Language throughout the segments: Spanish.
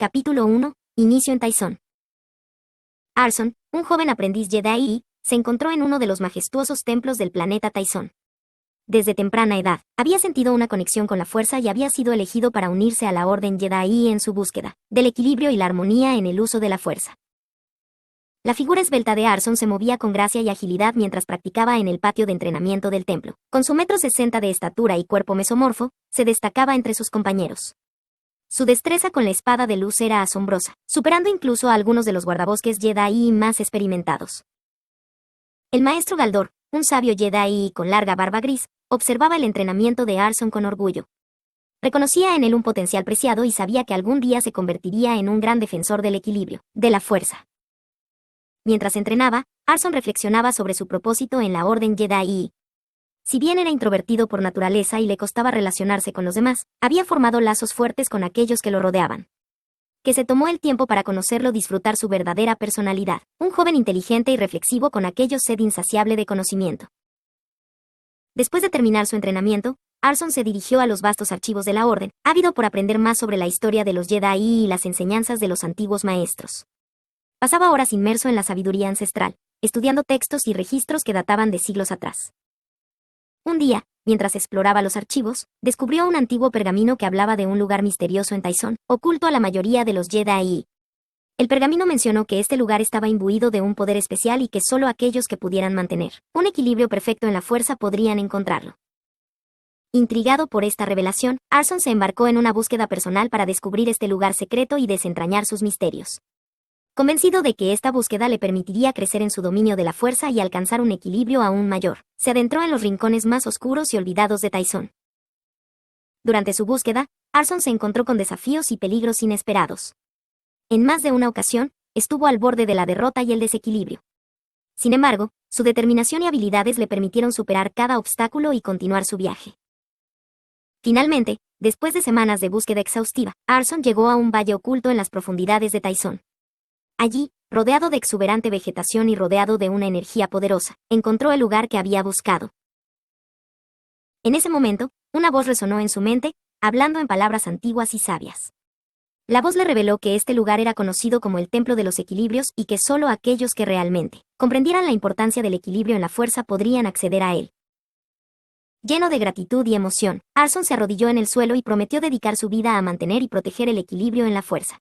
Capítulo 1. Inicio en Taizón. Arson, un joven aprendiz Jedi, se encontró en uno de los majestuosos templos del planeta Taizón. Desde temprana edad, había sentido una conexión con la fuerza y había sido elegido para unirse a la Orden Jedi en su búsqueda del equilibrio y la armonía en el uso de la fuerza. La figura esbelta de Arson se movía con gracia y agilidad mientras practicaba en el patio de entrenamiento del templo. Con su 1,60 m de estatura y cuerpo mesomorfo, se destacaba entre sus compañeros. Su destreza con la espada de luz era asombrosa, superando incluso a algunos de los guardabosques Jedi más experimentados. El maestro Galdor, un sabio Jedi con larga barba gris, observaba el entrenamiento de Arson con orgullo. Reconocía en él un potencial preciado y sabía que algún día se convertiría en un gran defensor del equilibrio, de la fuerza. Mientras entrenaba, Arson reflexionaba sobre su propósito en la Orden Jedi. Si bien era introvertido por naturaleza y le costaba relacionarse con los demás, había formado lazos fuertes con aquellos que lo rodeaban. Que se tomó el tiempo para conocerlo, disfrutar su verdadera personalidad, un joven inteligente y reflexivo con aquello sed insaciable de conocimiento. Después de terminar su entrenamiento, Arson se dirigió a los vastos archivos de la Orden, ávido por aprender más sobre la historia de los Jedi y las enseñanzas de los antiguos maestros. Pasaba horas inmerso en la sabiduría ancestral, estudiando textos y registros que databan de siglos atrás. Un día, mientras exploraba los archivos, descubrió un antiguo pergamino que hablaba de un lugar misterioso en Taizón, oculto a la mayoría de los Jedi. El pergamino mencionó que este lugar estaba imbuido de un poder especial y que solo aquellos que pudieran mantener un equilibrio perfecto en la fuerza podrían encontrarlo. Intrigado por esta revelación, Arson se embarcó en una búsqueda personal para descubrir este lugar secreto y desentrañar sus misterios. Convencido de que esta búsqueda le permitiría crecer en su dominio de la fuerza y alcanzar un equilibrio aún mayor, se adentró en los rincones más oscuros y olvidados de Taizón. Durante su búsqueda, Arson se encontró con desafíos y peligros inesperados. En más de una ocasión, estuvo al borde de la derrota y el desequilibrio. Sin embargo, su determinación y habilidades le permitieron superar cada obstáculo y continuar su viaje. Finalmente, después de semanas de búsqueda exhaustiva, Arson llegó a un valle oculto en las profundidades de Taizón. Allí, rodeado de exuberante vegetación y rodeado de una energía poderosa, encontró el lugar que había buscado. En ese momento, una voz resonó en su mente, hablando en palabras antiguas y sabias. La voz le reveló que este lugar era conocido como el Templo de los Equilibrios y que solo aquellos que realmente comprendieran la importancia del equilibrio en la fuerza podrían acceder a él. Lleno de gratitud y emoción, Arson se arrodilló en el suelo y prometió dedicar su vida a mantener y proteger el equilibrio en la fuerza.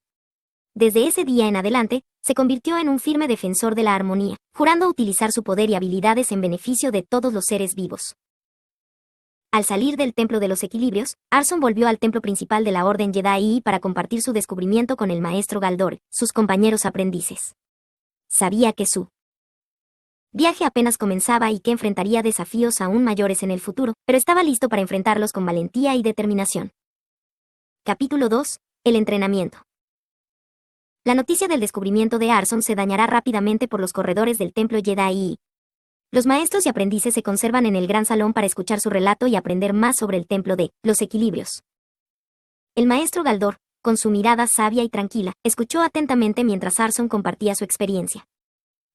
Desde ese día en adelante, se convirtió en un firme defensor de la armonía, jurando utilizar su poder y habilidades en beneficio de todos los seres vivos. Al salir del Templo de los Equilibrios, Arson volvió al templo principal de la Orden Jedi para compartir su descubrimiento con el maestro Galdor, sus compañeros aprendices. Sabía que su viaje apenas comenzaba y que enfrentaría desafíos aún mayores en el futuro, pero estaba listo para enfrentarlos con valentía y determinación. Capítulo 2. El entrenamiento. La noticia del descubrimiento de Arson se dañará rápidamente por los corredores del templo Jedi. Los maestros y aprendices se conservan en el gran salón para escuchar su relato y aprender más sobre el templo de los equilibrios. El maestro Galdor, con su mirada sabia y tranquila, escuchó atentamente mientras Arson compartía su experiencia.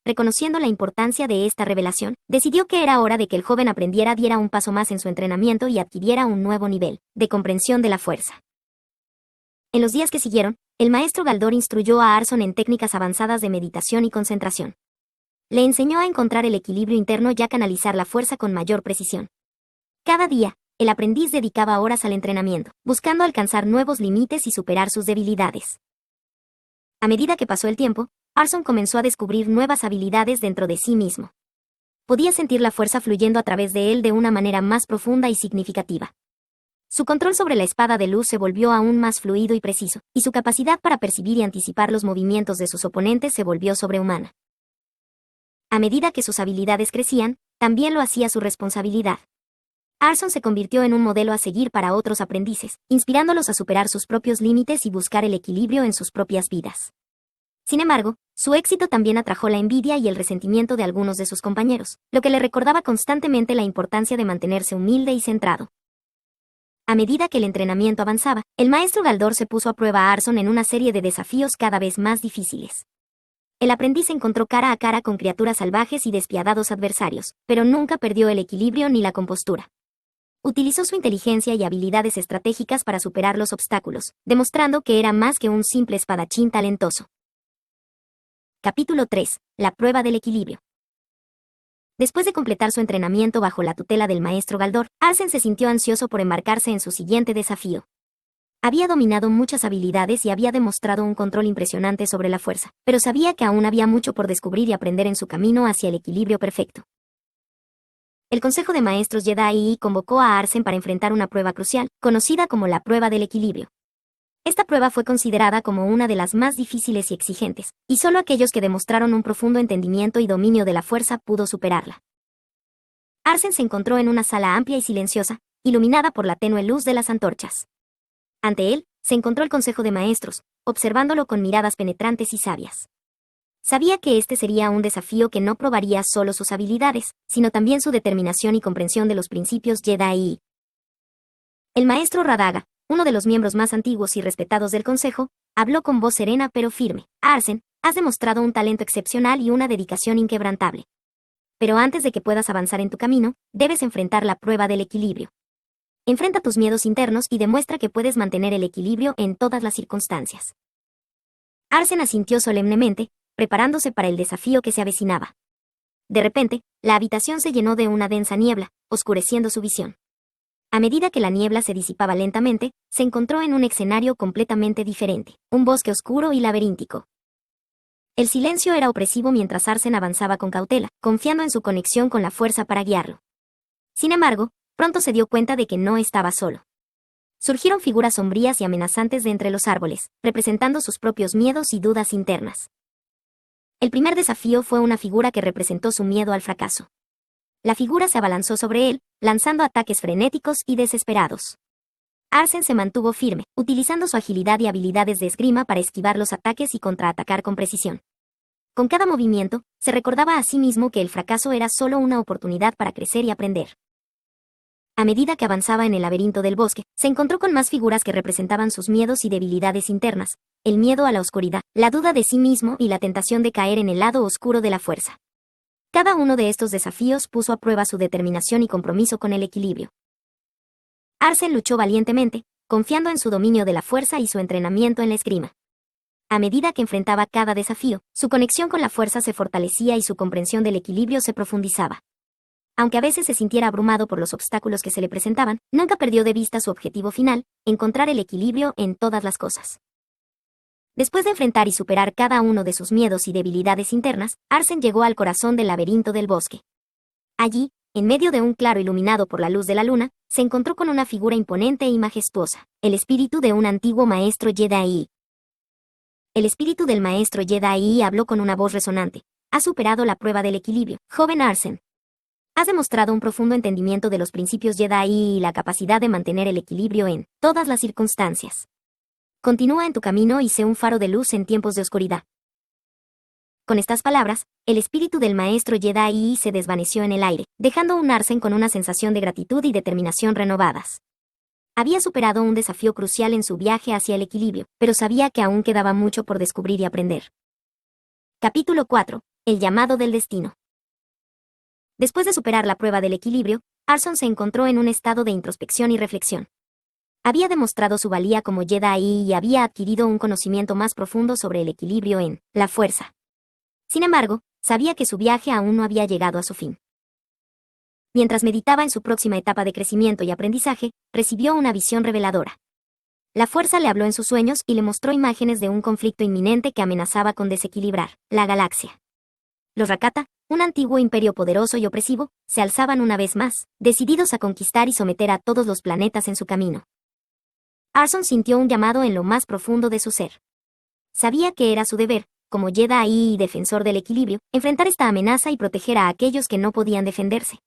Reconociendo la importancia de esta revelación, decidió que era hora de que el joven aprendiera diera un paso más en su entrenamiento y adquiriera un nuevo nivel de comprensión de la fuerza. En los días que siguieron, el maestro Galdor instruyó a Arson en técnicas avanzadas de meditación y concentración. Le enseñó a encontrar el equilibrio interno y a canalizar la fuerza con mayor precisión. Cada día, el aprendiz dedicaba horas al entrenamiento, buscando alcanzar nuevos límites y superar sus debilidades. A medida que pasó el tiempo, Arson comenzó a descubrir nuevas habilidades dentro de sí mismo. Podía sentir la fuerza fluyendo a través de él de una manera más profunda y significativa. Su control sobre la espada de luz se volvió aún más fluido y preciso, y su capacidad para percibir y anticipar los movimientos de sus oponentes se volvió sobrehumana. A medida que sus habilidades crecían, también lo hacía su responsabilidad. Arson se convirtió en un modelo a seguir para otros aprendices, inspirándolos a superar sus propios límites y buscar el equilibrio en sus propias vidas. Sin embargo, su éxito también atrajo la envidia y el resentimiento de algunos de sus compañeros, lo que le recordaba constantemente la importancia de mantenerse humilde y centrado. A medida que el entrenamiento avanzaba, el maestro Galdor se puso a prueba a Arson en una serie de desafíos cada vez más difíciles. El aprendiz se encontró cara a cara con criaturas salvajes y despiadados adversarios, pero nunca perdió el equilibrio ni la compostura. utilizó su inteligencia y habilidades estratégicas para superar los obstáculos, demostrando que era más que un simple espadachín talentoso. Capítulo 3. La prueba del equilibrio. Después de completar su entrenamiento bajo la tutela del maestro Galdor, Arsène se sintió ansioso por embarcarse en su siguiente desafío. Había dominado muchas habilidades y había demostrado un control impresionante sobre la fuerza, pero sabía que aún había mucho por descubrir y aprender en su camino hacia el equilibrio perfecto. El Consejo de Maestros Jedi convocó a Arsène para enfrentar una prueba crucial, conocida como la prueba del equilibrio. Esta prueba fue considerada como una de las más difíciles y exigentes, y solo aquellos que demostraron un profundo entendimiento y dominio de la fuerza pudo superarla. Arsène se encontró en una sala amplia y silenciosa, iluminada por la tenue luz de las antorchas. Ante él, se encontró el Consejo de Maestros, observándolo con miradas penetrantes y sabias. Sabía que este sería un desafío que no probaría solo sus habilidades, sino también su determinación y comprensión de los principios Jedi. El maestro Radaga, uno de los miembros más antiguos y respetados del Consejo, habló con voz serena pero firme. Arsène, has demostrado un talento excepcional y una dedicación inquebrantable. Pero antes de que puedas avanzar en tu camino, debes enfrentar la prueba del equilibrio. Enfrenta tus miedos internos y demuestra que puedes mantener el equilibrio en todas las circunstancias. Arsène asintió solemnemente, preparándose para el desafío que se avecinaba. De repente, la habitación se llenó de una densa niebla, oscureciendo su visión. A medida que la niebla se disipaba lentamente, se encontró en un escenario completamente diferente, un bosque oscuro y laberíntico. El silencio era opresivo mientras Arsène avanzaba con cautela, confiando en su conexión con la fuerza para guiarlo. Sin embargo, pronto se dio cuenta de que no estaba solo. Surgieron figuras sombrías y amenazantes de entre los árboles, representando sus propios miedos y dudas internas. El primer desafío fue una figura que representó su miedo al fracaso. La figura se abalanzó sobre él, lanzando ataques frenéticos y desesperados. Arsène se mantuvo firme, utilizando su agilidad y habilidades de esgrima para esquivar los ataques y contraatacar con precisión. Con cada movimiento, se recordaba a sí mismo que el fracaso era solo una oportunidad para crecer y aprender. A medida que avanzaba en el laberinto del bosque, se encontró con más figuras que representaban sus miedos y debilidades internas, el miedo a la oscuridad, la duda de sí mismo y la tentación de caer en el lado oscuro de la fuerza. Cada uno de estos desafíos puso a prueba su determinación y compromiso con el equilibrio. Arsène luchó valientemente, confiando en su dominio de la fuerza y su entrenamiento en la esgrima. A medida que enfrentaba cada desafío, su conexión con la fuerza se fortalecía y su comprensión del equilibrio se profundizaba. Aunque a veces se sintiera abrumado por los obstáculos que se le presentaban, nunca perdió de vista su objetivo final, encontrar el equilibrio en todas las cosas. Después de enfrentar y superar cada uno de sus miedos y debilidades internas, Arsène llegó al corazón del laberinto del bosque. Allí, en medio de un claro iluminado por la luz de la luna, se encontró con una figura imponente y majestuosa, el espíritu de un antiguo maestro Jedi. El espíritu del maestro Jedi habló con una voz resonante. Has superado la prueba del equilibrio, joven Arsène. Has demostrado un profundo entendimiento de los principios Jedi y la capacidad de mantener el equilibrio en todas las circunstancias. Continúa en tu camino y sé un faro de luz en tiempos de oscuridad. Con estas palabras, el espíritu del maestro Jedi se desvaneció en el aire, dejando a un Arsène con una sensación de gratitud y determinación renovadas. Había superado un desafío crucial en su viaje hacia el equilibrio, pero sabía que aún quedaba mucho por descubrir y aprender. Capítulo 4. El llamado del destino. Después de superar la prueba del equilibrio, Arsène se encontró en un estado de introspección y reflexión. Había demostrado su valía como Jedi y había adquirido un conocimiento más profundo sobre el equilibrio en la fuerza. Sin embargo, sabía que su viaje aún no había llegado a su fin. Mientras meditaba en su próxima etapa de crecimiento y aprendizaje, recibió una visión reveladora. La fuerza le habló en sus sueños y le mostró imágenes de un conflicto inminente que amenazaba con desequilibrar la galaxia. Los Rakata, un antiguo imperio poderoso y opresivo, se alzaban una vez más, decididos a conquistar y someter a todos los planetas en su camino. Arsène sintió un llamado en lo más profundo de su ser. Sabía que era su deber, como Jedi y defensor del equilibrio, enfrentar esta amenaza y proteger a aquellos que no podían defenderse.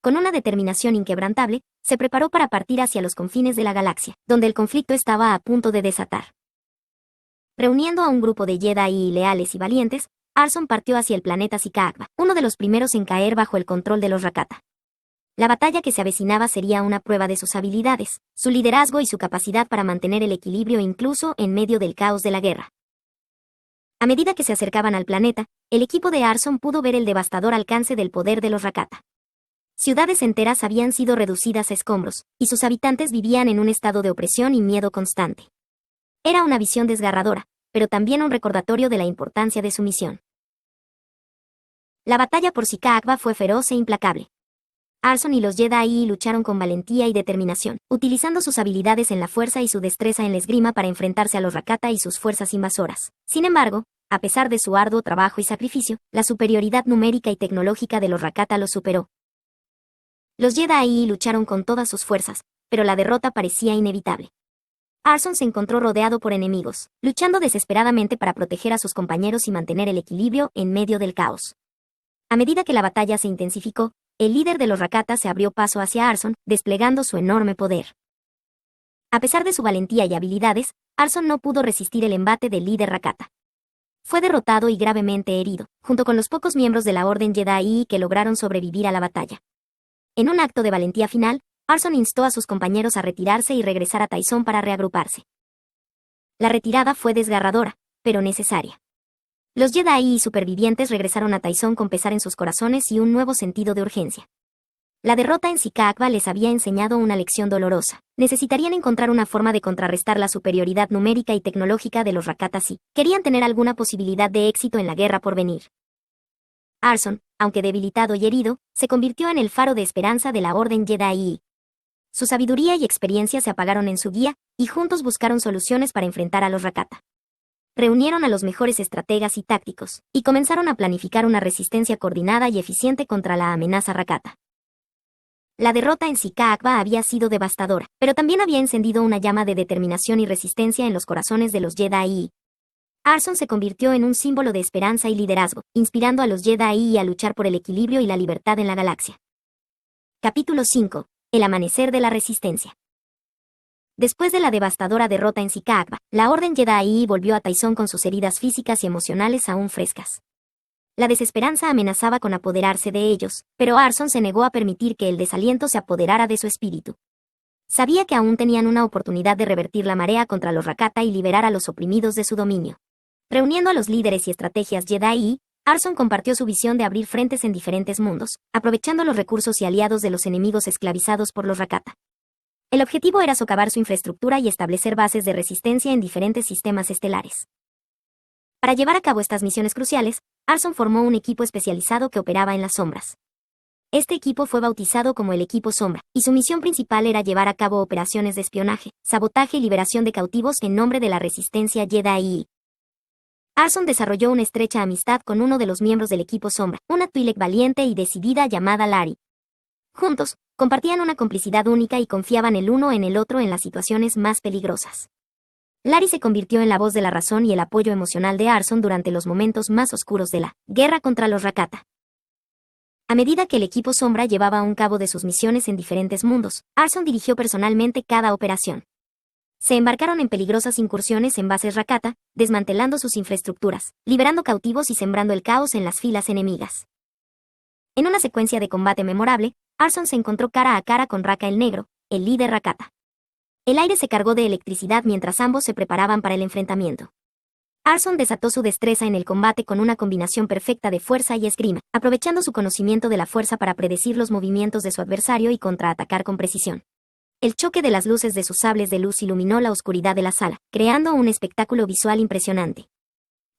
Con una determinación inquebrantable, se preparó para partir hacia los confines de la galaxia, donde el conflicto estaba a punto de desatar. Reuniendo a un grupo de Jedi leales y valientes, Arsène partió hacia el planeta Sikaagba, uno de los primeros en caer bajo el control de los Rakata. La batalla que se avecinaba sería una prueba de sus habilidades, su liderazgo y su capacidad para mantener el equilibrio incluso en medio del caos de la guerra. A medida que se acercaban al planeta, el equipo de Arsène pudo ver el devastador alcance del poder de los Rakata. Ciudades enteras habían sido reducidas a escombros, y sus habitantes vivían en un estado de opresión y miedo constante. Era una visión desgarradora, pero también un recordatorio de la importancia de su misión. La batalla por Sika-Akba fue feroz e implacable. Arson y los Jedi lucharon con valentía y determinación, utilizando sus habilidades en la fuerza y su destreza en la esgrima para enfrentarse a los Rakata y sus fuerzas invasoras. Sin embargo, a pesar de su arduo trabajo y sacrificio, la superioridad numérica y tecnológica de los Rakata los superó. Los Jedi lucharon con todas sus fuerzas, pero la derrota parecía inevitable. Arson se encontró rodeado por enemigos, luchando desesperadamente para proteger a sus compañeros y mantener el equilibrio en medio del caos. A medida que la batalla se intensificó, el líder de los Rakata se abrió paso hacia Arson, desplegando su enorme poder. A pesar de su valentía y habilidades, Arson no pudo resistir el embate del líder Rakata. Fue derrotado y gravemente herido, junto con los pocos miembros de la Orden Jedi que lograron sobrevivir a la batalla. En un acto de valentía final, Arson instó a sus compañeros a retirarse y regresar a Tyson para reagruparse. La retirada fue desgarradora, pero necesaria. Los Jedi supervivientes regresaron a Tyson con pesar en sus corazones y un nuevo sentido de urgencia. La derrota en Sika-Akba les había enseñado una lección dolorosa. Necesitarían encontrar una forma de contrarrestar la superioridad numérica y tecnológica de los Rakata si querían tener alguna posibilidad de éxito en la guerra por venir. Arson, aunque debilitado y herido, se convirtió en el faro de esperanza de la Orden Jedi. Su sabiduría y experiencia se apagaron en su guía, y juntos buscaron soluciones para enfrentar a los Rakata. Reunieron a los mejores estrategas y tácticos, y comenzaron a planificar una resistencia coordinada y eficiente contra la amenaza Rakata. La derrota en Sika-Akba había sido devastadora, pero también había encendido una llama de determinación y resistencia en los corazones de los Jedi. Arson se convirtió en un símbolo de esperanza y liderazgo, inspirando a los Jedi a luchar por el equilibrio y la libertad en la galaxia. Capítulo 5. El amanecer de la resistencia. Después de la devastadora derrota en Sika-Akba, la Orden Jedi volvió a Tyson con sus heridas físicas y emocionales aún frescas. La desesperanza amenazaba con apoderarse de ellos, pero Arson se negó a permitir que el desaliento se apoderara de su espíritu. Sabía que aún tenían una oportunidad de revertir la marea contra los Rakata y liberar a los oprimidos de su dominio. Reuniendo a los líderes y estrategias Jedi, Arson compartió su visión de abrir frentes en diferentes mundos, aprovechando los recursos y aliados de los enemigos esclavizados por los Rakata. El objetivo era socavar su infraestructura y establecer bases de resistencia en diferentes sistemas estelares. Para llevar a cabo estas misiones cruciales, Arson formó un equipo especializado que operaba en las sombras. Este equipo fue bautizado como el Equipo Sombra, y su misión principal era llevar a cabo operaciones de espionaje, sabotaje y liberación de cautivos en nombre de la resistencia Jedi. Arson desarrolló una estrecha amistad con uno de los miembros del Equipo Sombra, una Twi'lek valiente y decidida llamada Lari. Juntos, compartían una complicidad única y confiaban el uno en el otro en las situaciones más peligrosas. Lari se convirtió en la voz de la razón y el apoyo emocional de Arson durante los momentos más oscuros de la guerra contra los Rakata. A medida que el Equipo Sombra llevaba a cabo de sus misiones en diferentes mundos, Arson dirigió personalmente cada operación. Se embarcaron en peligrosas incursiones en bases Rakata, desmantelando sus infraestructuras, liberando cautivos y sembrando el caos en las filas enemigas. En una secuencia de combate memorable, Arson se encontró cara a cara con Raka el Negro, el líder Rakata. El aire se cargó de electricidad mientras ambos se preparaban para el enfrentamiento. Arson desató su destreza en el combate con una combinación perfecta de fuerza y esgrima, aprovechando su conocimiento de la fuerza para predecir los movimientos de su adversario y contraatacar con precisión. El choque de las luces de sus sables de luz iluminó la oscuridad de la sala, creando un espectáculo visual impresionante.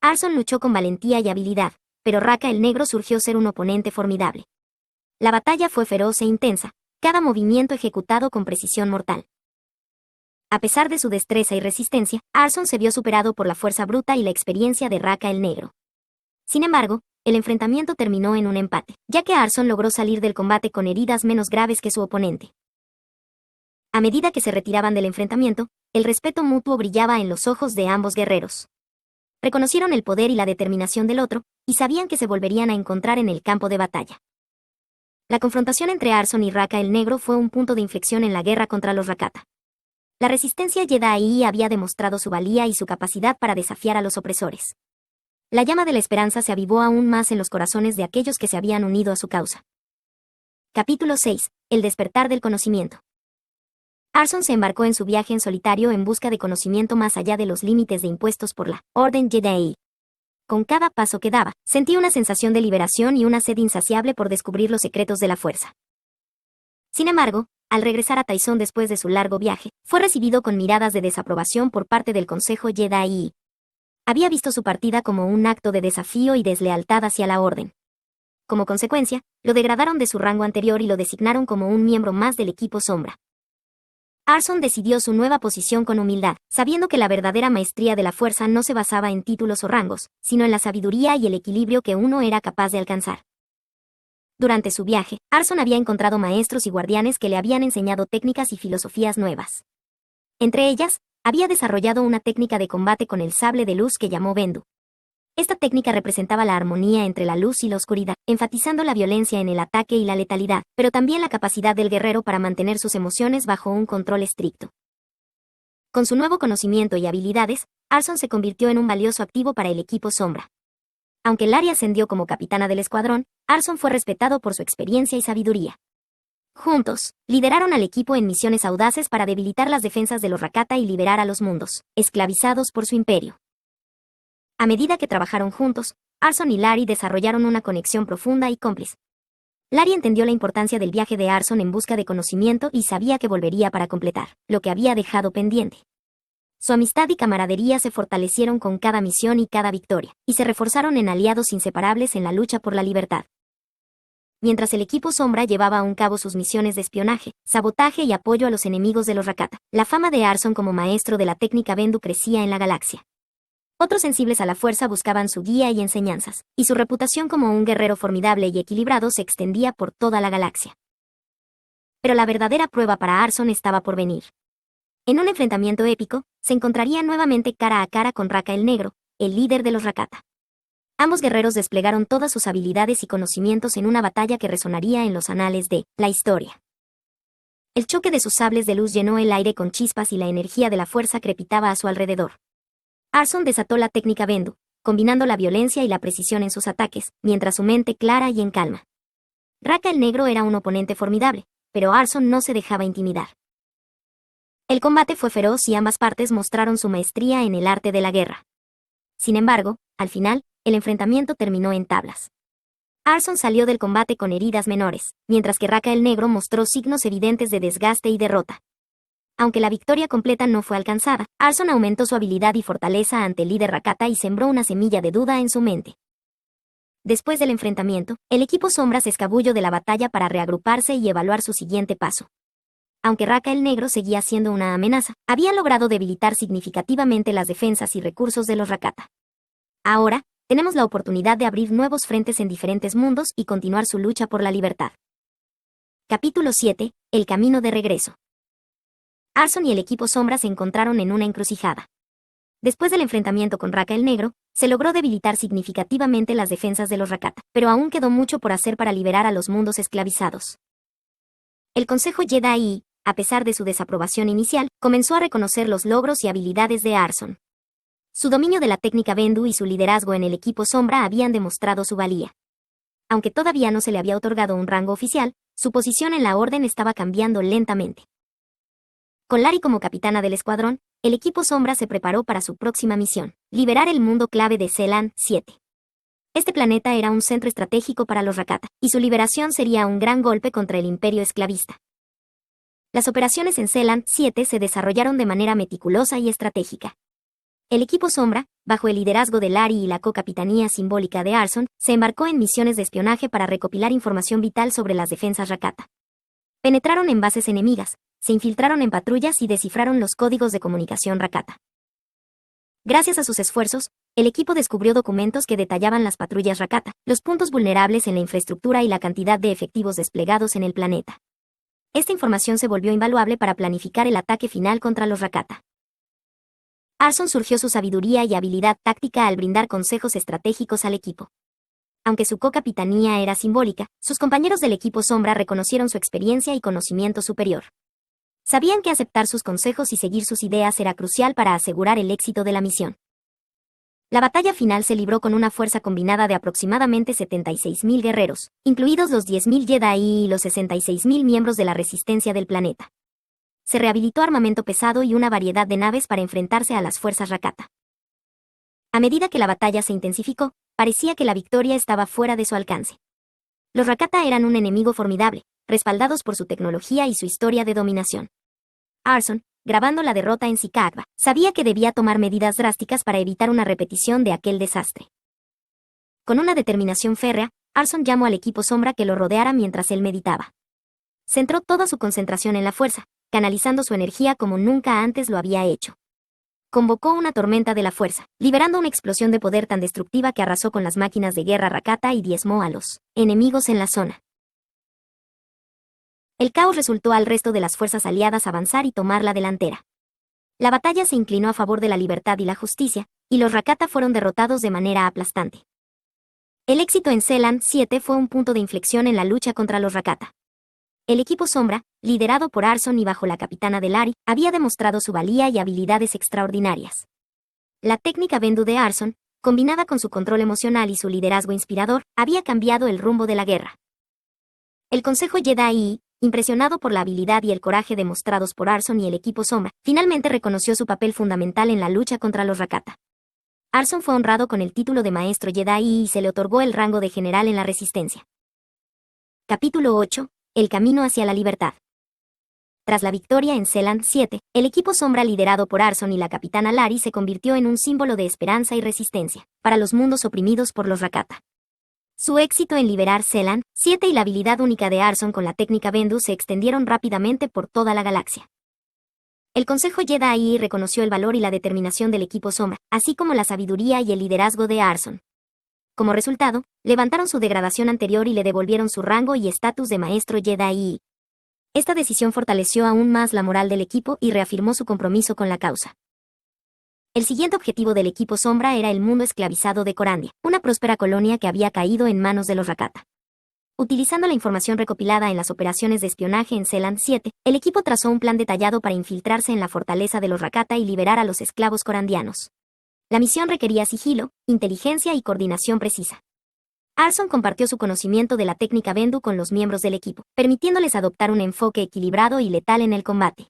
Arson luchó con valentía y habilidad, pero Raka el Negro surgió ser un oponente formidable. La batalla fue feroz e intensa, cada movimiento ejecutado con precisión mortal. A pesar de su destreza y resistencia, Arson se vio superado por la fuerza bruta y la experiencia de Raka el Negro. Sin embargo, el enfrentamiento terminó en un empate, ya que Arson logró salir del combate con heridas menos graves que su oponente. A medida que se retiraban del enfrentamiento, el respeto mutuo brillaba en los ojos de ambos guerreros. Reconocieron el poder y la determinación del otro, y sabían que se volverían a encontrar en el campo de batalla. La confrontación entre Arson y Raka el Negro fue un punto de inflexión en la guerra contra los Rakata. La resistencia Jedi había demostrado su valía y su capacidad para desafiar a los opresores. La llama de la esperanza se avivó aún más en los corazones de aquellos que se habían unido a su causa. Capítulo 6. El despertar del conocimiento. Arson se embarcó en su viaje en solitario en busca de conocimiento más allá de los límites de impuestos por la Orden Jedi. Con cada paso que daba, sentía una sensación de liberación y una sed insaciable por descubrir los secretos de la fuerza. Sin embargo, al regresar a Tyson después de su largo viaje, fue recibido con miradas de desaprobación por parte del Consejo Jedi. Había visto su partida como un acto de desafío y deslealtad hacia la Orden. Como consecuencia, lo degradaron de su rango anterior y lo designaron como un miembro más del equipo Sombra. Arson decidió su nueva posición con humildad, sabiendo que la verdadera maestría de la fuerza no se basaba en títulos o rangos, sino en la sabiduría y el equilibrio que uno era capaz de alcanzar. Durante su viaje, Arson había encontrado maestros y guardianes que le habían enseñado técnicas y filosofías nuevas. Entre ellas, había desarrollado una técnica de combate con el sable de luz que llamó Bendu. Esta técnica representaba la armonía entre la luz y la oscuridad, enfatizando la violencia en el ataque y la letalidad, pero también la capacidad del guerrero para mantener sus emociones bajo un control estricto. Con su nuevo conocimiento y habilidades, Arson se convirtió en un valioso activo para el equipo Sombra. Aunque Lari ascendió como capitana del escuadrón, Arson fue respetado por su experiencia y sabiduría. Juntos, lideraron al equipo en misiones audaces para debilitar las defensas de los Rakata y liberar a los mundos, esclavizados por su imperio. A medida que trabajaron juntos, Arson y Lari desarrollaron una conexión profunda y cómplice. Lari entendió la importancia del viaje de Arson en busca de conocimiento y sabía que volvería para completar lo que había dejado pendiente. Su amistad y camaradería se fortalecieron con cada misión y cada victoria, y se reforzaron en aliados inseparables en la lucha por la libertad. Mientras el equipo Sombra llevaba a cabo sus misiones de espionaje, sabotaje y apoyo a los enemigos de los Rakata, la fama de Arson como maestro de la técnica Bendu crecía en la galaxia. Otros sensibles a la fuerza buscaban su guía y enseñanzas, y su reputación como un guerrero formidable y equilibrado se extendía por toda la galaxia. Pero la verdadera prueba para Arson estaba por venir. En un enfrentamiento épico, se encontraría nuevamente cara a cara con Raka el Negro, el líder de los Rakata. Ambos guerreros desplegaron todas sus habilidades y conocimientos en una batalla que resonaría en los anales de la historia. El choque de sus sables de luz llenó el aire con chispas y la energía de la fuerza crepitaba a su alrededor. Arson desató la técnica Bendu, combinando la violencia y la precisión en sus ataques, mientras su mente clara y en calma. Raka el Negro era un oponente formidable, pero Arson no se dejaba intimidar. El combate fue feroz y ambas partes mostraron su maestría en el arte de la guerra. Sin embargo, al final, el enfrentamiento terminó en tablas. Arson salió del combate con heridas menores, mientras que Raka el Negro mostró signos evidentes de desgaste y derrota. Aunque la victoria completa no fue alcanzada, Arson aumentó su habilidad y fortaleza ante el líder Rakata y sembró una semilla de duda en su mente. Después del enfrentamiento, el equipo Sombra se escabulló de la batalla para reagruparse y evaluar su siguiente paso. Aunque Raka el Negro seguía siendo una amenaza, había logrado debilitar significativamente las defensas y recursos de los Rakata. Ahora, tenemos la oportunidad de abrir nuevos frentes en diferentes mundos y continuar su lucha por la libertad. Capítulo 7. El camino de regreso. Arson y el equipo Sombra se encontraron en una encrucijada. Después del enfrentamiento con Raka el Negro, se logró debilitar significativamente las defensas de los Rakata, pero aún quedó mucho por hacer para liberar a los mundos esclavizados. El Consejo Jedi, a pesar de su desaprobación inicial, comenzó a reconocer los logros y habilidades de Arson. Su dominio de la técnica Bendu y su liderazgo en el equipo Sombra habían demostrado su valía. Aunque todavía no se le había otorgado un rango oficial, su posición en la Orden estaba cambiando lentamente. Con Lari como capitana del escuadrón, el equipo Sombra se preparó para su próxima misión, liberar el mundo clave de Selan 7. Este planeta era un centro estratégico para los Rakata, y su liberación sería un gran golpe contra el imperio esclavista. Las operaciones en Selan 7 se desarrollaron de manera meticulosa y estratégica. El equipo Sombra, bajo el liderazgo de Lari y la co-capitanía simbólica de Arson, se embarcó en misiones de espionaje para recopilar información vital sobre las defensas Rakata. Penetraron en bases enemigas, se infiltraron en patrullas y descifraron los códigos de comunicación Rakata. Gracias a sus esfuerzos, el equipo descubrió documentos que detallaban las patrullas Rakata, los puntos vulnerables en la infraestructura y la cantidad de efectivos desplegados en el planeta. Esta información se volvió invaluable para planificar el ataque final contra los Rakata. Arson surgió su sabiduría y habilidad táctica al brindar consejos estratégicos al equipo. Aunque su co-capitanía era simbólica, sus compañeros del equipo Sombra reconocieron su experiencia y conocimiento superior. Sabían que aceptar sus consejos y seguir sus ideas era crucial para asegurar el éxito de la misión. La batalla final se libró con una fuerza combinada de aproximadamente 76.000 guerreros, incluidos los 10.000 Jedi y los 66.000 miembros de la resistencia del planeta. Se rehabilitó armamento pesado y una variedad de naves para enfrentarse a las fuerzas Rakata. A medida que la batalla se intensificó, parecía que la victoria estaba fuera de su alcance. Los Rakata eran un enemigo formidable, respaldados por su tecnología y su historia de dominación. Arson, grabando la derrota en Sicagba, sabía que debía tomar medidas drásticas para evitar una repetición de aquel desastre. Con una determinación férrea, Arson llamó al equipo sombra que lo rodeara mientras él meditaba. Centró toda su concentración en la fuerza, canalizando su energía como nunca antes lo había hecho. Convocó una tormenta de la fuerza, liberando una explosión de poder tan destructiva que arrasó con las máquinas de guerra Rakata y diezmó a los enemigos en la zona. El caos resultó al resto de las fuerzas aliadas avanzar y tomar la delantera. La batalla se inclinó a favor de la libertad y la justicia, y los Rakata fueron derrotados de manera aplastante. El éxito en Sealand 7 fue un punto de inflexión en la lucha contra los Rakata. El equipo sombra, liderado por Arson y bajo la capitana Delari, había demostrado su valía y habilidades extraordinarias. La técnica Bendu de Arson, combinada con su control emocional y su liderazgo inspirador, había cambiado el rumbo de la guerra. El Consejo Jedi, impresionado por la habilidad y el coraje demostrados por Arson y el equipo sombra, finalmente reconoció su papel fundamental en la lucha contra los Rakata. Arson fue honrado con el título de Maestro Jedi y se le otorgó el rango de general en la Resistencia. Capítulo 8. El camino hacia la libertad. Tras la victoria en Sealand 7, el equipo sombra liderado por Arson y la capitana Lari se convirtió en un símbolo de esperanza y resistencia para los mundos oprimidos por los Rakata. Su éxito en liberar Sealand 7 y la habilidad única de Arson con la técnica Bendu se extendieron rápidamente por toda la galaxia. El Consejo Jedi reconoció el valor y la determinación del equipo sombra, así como la sabiduría y el liderazgo de Arson. Como resultado, levantaron su degradación anterior y le devolvieron su rango y estatus de Maestro Jedi. Esta decisión fortaleció aún más la moral del equipo y reafirmó su compromiso con la causa. El siguiente objetivo del equipo sombra era el mundo esclavizado de Corandia, una próspera colonia que había caído en manos de los Rakata. Utilizando la información recopilada en las operaciones de espionaje en Sealand 7, el equipo trazó un plan detallado para infiltrarse en la fortaleza de los Rakata y liberar a los esclavos corandianos. La misión requería sigilo, inteligencia y coordinación precisa. Arson compartió su conocimiento de la técnica Bendu con los miembros del equipo, permitiéndoles adoptar un enfoque equilibrado y letal en el combate.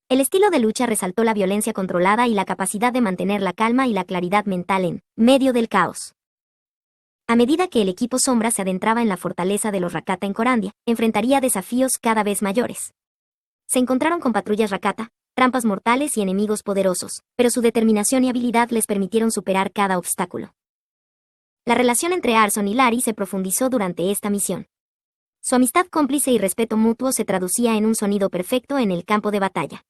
El estilo de lucha resaltó la violencia controlada y la capacidad de mantener la calma y la claridad mental en medio del caos. A medida que el equipo sombra se adentraba en la fortaleza de los Rakata en Corandia, enfrentaría desafíos cada vez mayores. Se encontraron con patrullas Rakata, trampas mortales y enemigos poderosos, pero su determinación y habilidad les permitieron superar cada obstáculo. La relación entre Arson y Lari se profundizó durante esta misión. Su amistad cómplice y respeto mutuo se traducía en un sonido perfecto en el campo de batalla.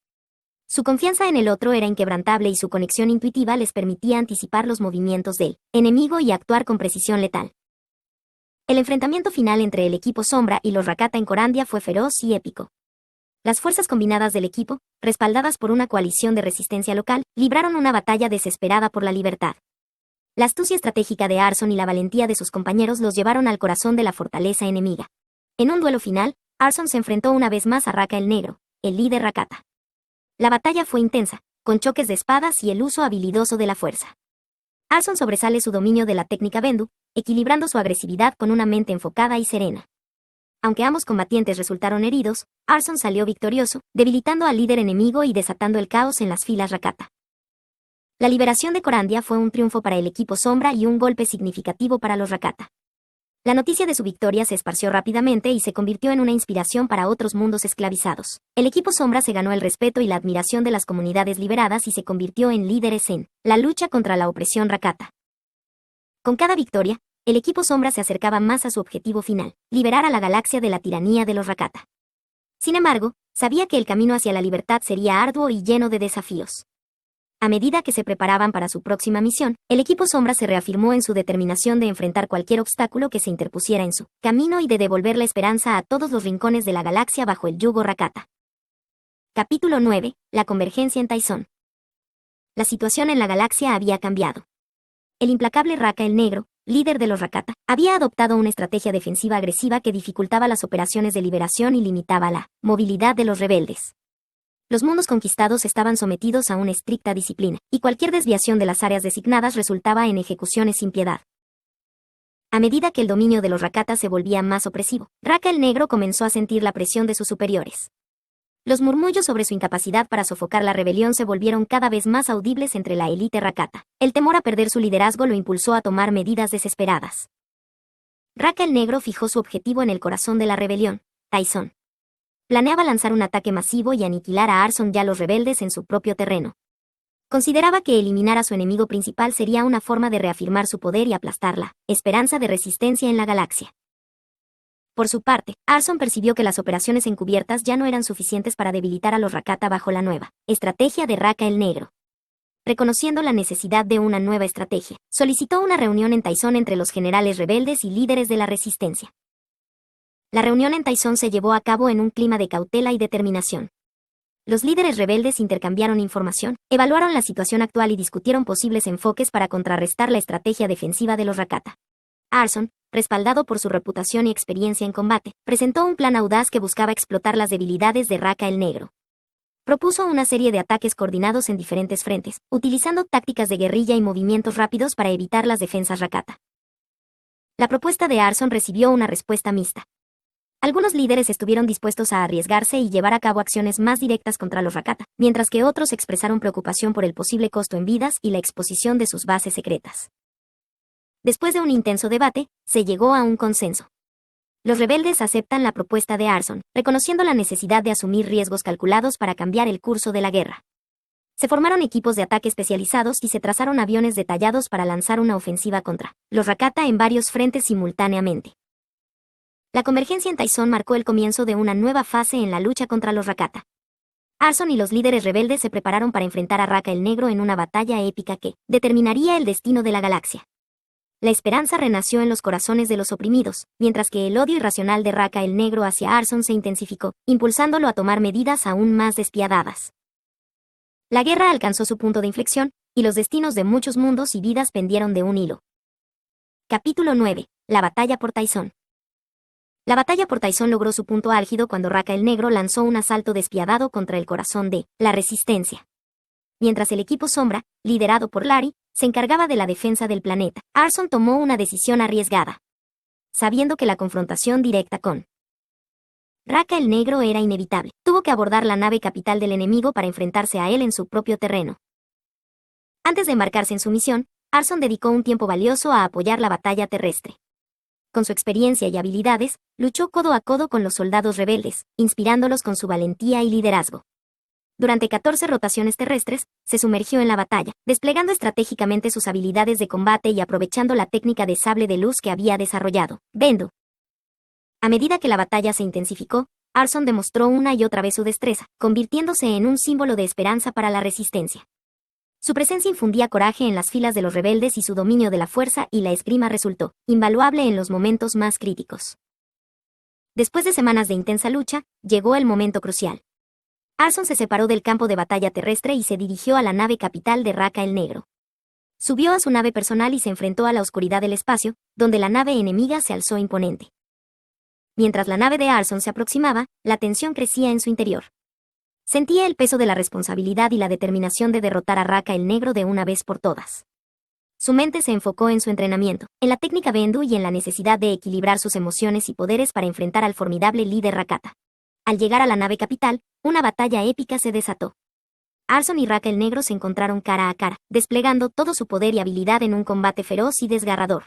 Su confianza en el otro era inquebrantable y su conexión intuitiva les permitía anticipar los movimientos del enemigo y actuar con precisión letal. El enfrentamiento final entre el equipo sombra y los Rakata en Corandia fue feroz y épico. Las fuerzas combinadas del equipo, respaldadas por una coalición de resistencia local, libraron una batalla desesperada por la libertad. La astucia estratégica de Arson y la valentía de sus compañeros los llevaron al corazón de la fortaleza enemiga. En un duelo final, Arson se enfrentó una vez más a Raka el Negro, el líder Rakata. La batalla fue intensa, con choques de espadas y el uso habilidoso de la fuerza. Arson sobresale su dominio de la técnica Bendu, equilibrando su agresividad con una mente enfocada y serena. Aunque ambos combatientes resultaron heridos, Arson salió victorioso, debilitando al líder enemigo y desatando el caos en las filas Rakata. La liberación de Corandia fue un triunfo para el equipo sombra y un golpe significativo para los Rakata. La noticia de su victoria se esparció rápidamente y se convirtió en una inspiración para otros mundos esclavizados. El equipo sombra se ganó el respeto y la admiración de las comunidades liberadas y se convirtió en líderes en la lucha contra la opresión Rakata. Con cada victoria, el equipo sombra se acercaba más a su objetivo final, liberar a la galaxia de la tiranía de los Rakata. Sin embargo, sabía que el camino hacia la libertad sería arduo y lleno de desafíos. A medida que se preparaban para su próxima misión, el equipo sombra se reafirmó en su determinación de enfrentar cualquier obstáculo que se interpusiera en su camino y de devolver la esperanza a todos los rincones de la galaxia bajo el yugo Rakata. Capítulo 9. La convergencia en Tyson. La situación en la galaxia había cambiado. El implacable Raka el Negro, líder de los Rakata, había adoptado una estrategia defensiva agresiva que dificultaba las operaciones de liberación y limitaba la movilidad de los rebeldes. Los mundos conquistados estaban sometidos a una estricta disciplina, y cualquier desviación de las áreas designadas resultaba en ejecuciones sin piedad. A medida que el dominio de los Rakata se volvía más opresivo, Raka el Negro comenzó a sentir la presión de sus superiores. Los murmullos sobre su incapacidad para sofocar la rebelión se volvieron cada vez más audibles entre la élite Rakata. El temor a perder su liderazgo lo impulsó a tomar medidas desesperadas. Raka el Negro fijó su objetivo en el corazón de la rebelión, Tyson planeaba lanzar un ataque masivo y aniquilar a Arson y a los rebeldes en su propio terreno. Consideraba que eliminar a su enemigo principal sería una forma de reafirmar su poder y aplastar la esperanza de resistencia en la galaxia. Por su parte, Arson percibió que las operaciones encubiertas ya no eran suficientes para debilitar a los Rakata bajo la nueva estrategia de Raka el Negro. Reconociendo la necesidad de una nueva estrategia, solicitó una reunión en Tyson entre los generales rebeldes y líderes de la resistencia. La reunión en Tyson se llevó a cabo en un clima de cautela y determinación. Los líderes rebeldes intercambiaron información, evaluaron la situación actual y discutieron posibles enfoques para contrarrestar la estrategia defensiva de los Rakata. Arson, respaldado por su reputación y experiencia en combate, presentó un plan audaz que buscaba explotar las debilidades de Raka el Negro. Propuso una serie de ataques coordinados en diferentes frentes, utilizando tácticas de guerrilla y movimientos rápidos para evitar las defensas Rakata. La propuesta de Arson recibió una respuesta mixta. Algunos líderes estuvieron dispuestos a arriesgarse y llevar a cabo acciones más directas contra los Rakata, mientras que otros expresaron preocupación por el posible costo en vidas y la exposición de sus bases secretas. Después de un intenso debate, se llegó a un consenso. Los rebeldes aceptan la propuesta de Arson, reconociendo la necesidad de asumir riesgos calculados para cambiar el curso de la guerra. Se formaron equipos de ataque especializados y se trazaron aviones detallados para lanzar una ofensiva contra los Rakata en varios frentes simultáneamente. La convergencia en Tyson marcó el comienzo de una nueva fase en la lucha contra los Rakata. Arson y los líderes rebeldes se prepararon para enfrentar a Raka el Negro en una batalla épica que determinaría el destino de la galaxia. La esperanza renació en los corazones de los oprimidos, mientras que el odio irracional de Raka el Negro hacia Arson se intensificó, impulsándolo a tomar medidas aún más despiadadas. La guerra alcanzó su punto de inflexión, y los destinos de muchos mundos y vidas pendieron de un hilo. Capítulo 9. La batalla por Tyson. La batalla por Tyson logró su punto álgido cuando Raka el Negro lanzó un asalto despiadado contra el corazón de la Resistencia. Mientras el equipo Sombra, liderado por Larry, se encargaba de la defensa del planeta, Arson tomó una decisión arriesgada. Sabiendo que la confrontación directa con Raka el Negro era inevitable, tuvo que abordar la nave capital del enemigo para enfrentarse a él en su propio terreno. Antes de embarcarse en su misión, Arson dedicó un tiempo valioso a apoyar la batalla terrestre. Con su experiencia y habilidades, luchó codo a codo con los soldados rebeldes, inspirándolos con su valentía y liderazgo. Durante 14 rotaciones terrestres, se sumergió en la batalla, desplegando estratégicamente sus habilidades de combate y aprovechando la técnica de sable de luz que había desarrollado, Bendu. A medida que la batalla se intensificó, Arson demostró una y otra vez su destreza, convirtiéndose en un símbolo de esperanza para la resistencia. Su presencia infundía coraje en las filas de los rebeldes y su dominio de la fuerza y la esgrima resultó invaluable en los momentos más críticos. Después de semanas de intensa lucha, llegó el momento crucial. Arson se separó del campo de batalla terrestre y se dirigió a la nave capital de Raka el Negro. Subió a su nave personal y se enfrentó a la oscuridad del espacio, donde la nave enemiga se alzó imponente. Mientras la nave de Arson se aproximaba, la tensión crecía en su interior. Sentía el peso de la responsabilidad y la determinación de derrotar a Raka el Negro de una vez por todas. Su mente se enfocó en su entrenamiento, en la técnica Bendu y en la necesidad de equilibrar sus emociones y poderes para enfrentar al formidable líder Rakata. Al llegar a la nave capital, una batalla épica se desató. Arson y Raka el Negro se encontraron cara a cara, desplegando todo su poder y habilidad en un combate feroz y desgarrador.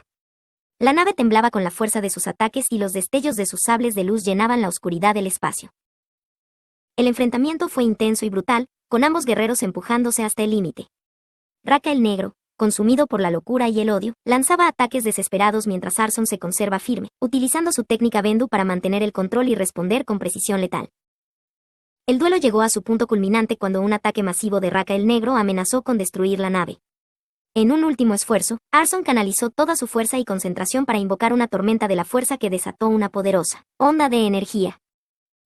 La nave temblaba con la fuerza de sus ataques y los destellos de sus sables de luz llenaban la oscuridad del espacio. El enfrentamiento fue intenso y brutal, con ambos guerreros empujándose hasta el límite. Raka el Negro, consumido por la locura y el odio, lanzaba ataques desesperados mientras Arson se conserva firme, utilizando su técnica Bendu para mantener el control y responder con precisión letal. El duelo llegó a su punto culminante cuando un ataque masivo de Raka el Negro amenazó con destruir la nave. En un último esfuerzo, Arson canalizó toda su fuerza y concentración para invocar una tormenta de la fuerza que desató una poderosa onda de energía.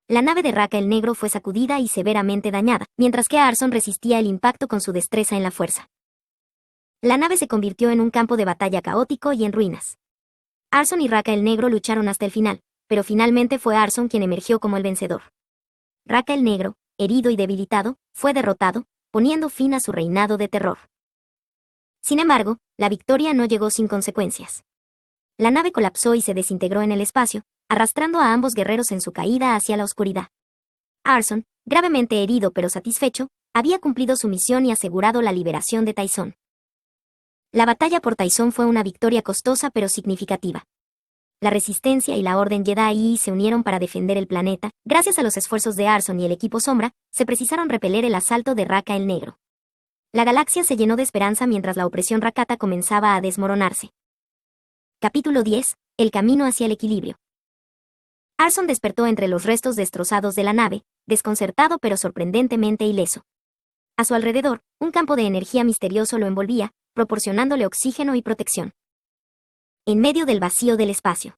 La nave de Raka el Negro fue sacudida y severamente dañada, mientras que Arson resistía el impacto con su destreza en la fuerza. La nave se convirtió en un campo de batalla caótico y en ruinas. Arson y Raka el Negro lucharon hasta el final, pero finalmente fue Arson quien emergió como el vencedor. Raka el Negro, herido y debilitado, fue derrotado, poniendo fin a su reinado de terror. Sin embargo, la victoria no llegó sin consecuencias. La nave colapsó y se desintegró en el espacio, arrastrando a ambos guerreros en su caída hacia la oscuridad. Arson, gravemente herido pero satisfecho, había cumplido su misión y asegurado la liberación de Tyson. La batalla por Tyson fue una victoria costosa pero significativa. la Resistencia y la Orden Jedi se unieron para defender el planeta. Gracias a los esfuerzos de Arson y el equipo Sombra, se precisaron repeler el asalto de Raka el Negro. La galaxia se llenó de esperanza mientras la opresión Rakata comenzaba a desmoronarse. Capítulo 10. El camino hacia el equilibrio. Arson despertó entre los restos destrozados de la nave, desconcertado pero sorprendentemente ileso. A su alrededor, un campo de energía misterioso lo envolvía, proporcionándole oxígeno y protección. En medio del vacío del espacio.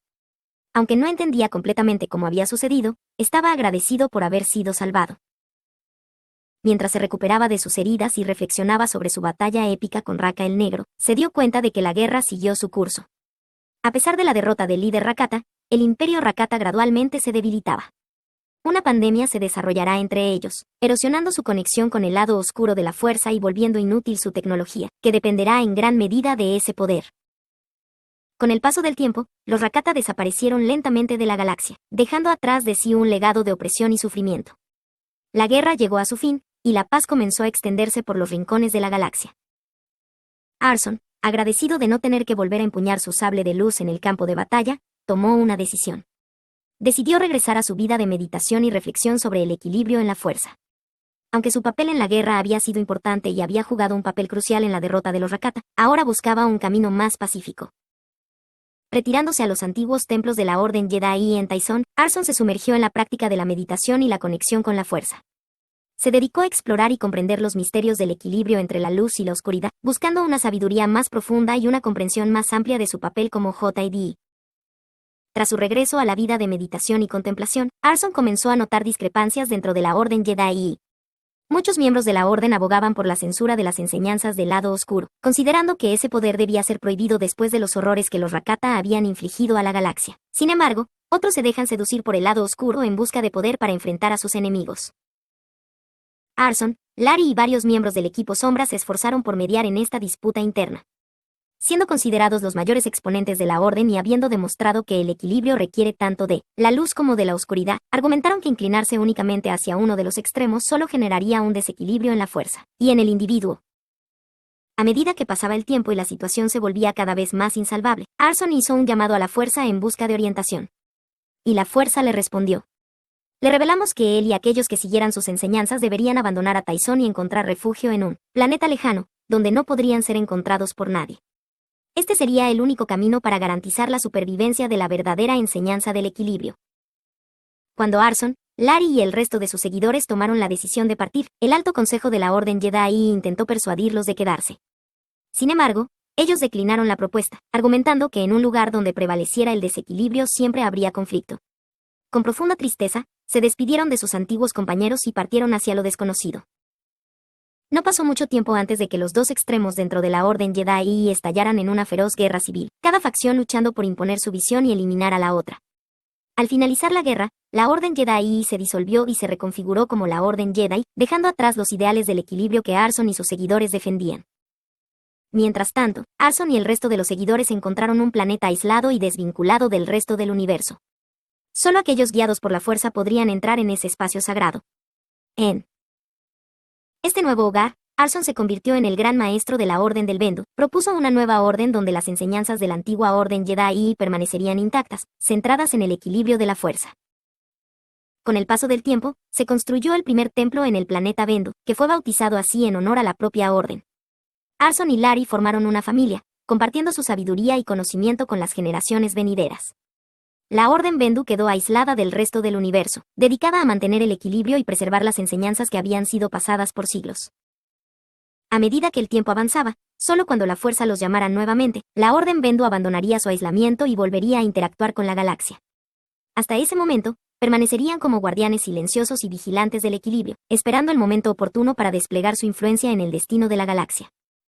Aunque no entendía completamente cómo había sucedido, estaba agradecido por haber sido salvado. Mientras se recuperaba de sus heridas y reflexionaba sobre su batalla épica con Raka el Negro, se dio cuenta de que la guerra siguió su curso. A pesar de la derrota del líder Rakata, el imperio Rakata gradualmente se debilitaba. Una pandemia se desarrollará entre ellos, erosionando su conexión con el lado oscuro de la fuerza y volviendo inútil su tecnología, que dependerá en gran medida de ese poder. Con el paso del tiempo, los Rakata desaparecieron lentamente de la galaxia, dejando atrás de sí un legado de opresión y sufrimiento. La guerra llegó a su fin, y la paz comenzó a extenderse por los rincones de la galaxia. Arson, agradecido de no tener que volver a empuñar su sable de luz en el campo de batalla, tomó una decisión. Decidió regresar a su vida de meditación y reflexión sobre el equilibrio en la fuerza. Aunque su papel en la guerra había sido importante y había jugado un papel crucial en la derrota de los Rakata, ahora buscaba un camino más pacífico. Retirándose a los antiguos templos de la Orden Jedi en Tyson, Arson se sumergió en la práctica de la meditación y la conexión con la fuerza. Se dedicó a explorar y comprender los misterios del equilibrio entre la luz y la oscuridad, buscando una sabiduría más profunda y una comprensión más amplia de su papel como Jedi. Tras su regreso a la vida de meditación y contemplación, Arson comenzó a notar discrepancias dentro de la Orden Jedi. Muchos miembros de la Orden abogaban por la censura de las enseñanzas del lado oscuro, considerando que ese poder debía ser prohibido después de los horrores que los Rakata habían infligido a la galaxia. Sin embargo, otros se dejan seducir por el lado oscuro en busca de poder para enfrentar a sus enemigos. Arson, Larry y varios miembros del equipo Sombra se esforzaron por mediar en esta disputa interna. Siendo considerados los mayores exponentes de la Orden y habiendo demostrado que el equilibrio requiere tanto de la luz como de la oscuridad, argumentaron que inclinarse únicamente hacia uno de los extremos solo generaría un desequilibrio en la fuerza y en el individuo. A medida que pasaba el tiempo y la situación se volvía cada vez más insalvable, Arson hizo un llamado a la fuerza en busca de orientación. Y la fuerza le respondió. Le revelamos que él y aquellos que siguieran sus enseñanzas deberían abandonar a Tyson y encontrar refugio en un planeta lejano, donde no podrían ser encontrados por nadie. Este sería el único camino para garantizar la supervivencia de la verdadera enseñanza del equilibrio. Cuando Arson, Larry y el resto de sus seguidores tomaron la decisión de partir, el Alto Consejo de la Orden Jedi intentó persuadirlos de quedarse. Sin embargo, ellos declinaron la propuesta, argumentando que en un lugar donde prevaleciera el desequilibrio siempre habría conflicto. Con profunda tristeza, se despidieron de sus antiguos compañeros y partieron hacia lo desconocido. No pasó mucho tiempo antes de que los dos extremos dentro de la Orden Jedi estallaran en una feroz guerra civil, cada facción luchando por imponer su visión y eliminar a la otra. Al finalizar la guerra, la Orden Jedi se disolvió y se reconfiguró como la Orden Jedi, dejando atrás los ideales del equilibrio que Arson y sus seguidores defendían. Mientras tanto, Arson y el resto de los seguidores encontraron un planeta aislado y desvinculado del resto del universo. Solo aquellos guiados por la fuerza podrían entrar en ese espacio sagrado. En este nuevo hogar, Arson se convirtió en el gran maestro de la Orden del Bendu, propuso una nueva orden donde las enseñanzas de la antigua Orden Jedi permanecerían intactas, centradas en el equilibrio de la fuerza. Con el paso del tiempo, se construyó el primer templo en el planeta Bendu, que fue bautizado así en honor a la propia orden. Arson y Larry formaron una familia, compartiendo su sabiduría y conocimiento con las generaciones venideras. La Orden Bendu quedó aislada del resto del universo, dedicada a mantener el equilibrio y preservar las enseñanzas que habían sido pasadas por siglos. A medida que el tiempo avanzaba, solo cuando la fuerza los llamara nuevamente, la Orden Bendu abandonaría su aislamiento y volvería a interactuar con la galaxia. Hasta ese momento, permanecerían como guardianes silenciosos y vigilantes del equilibrio, esperando el momento oportuno para desplegar su influencia en el destino de la galaxia.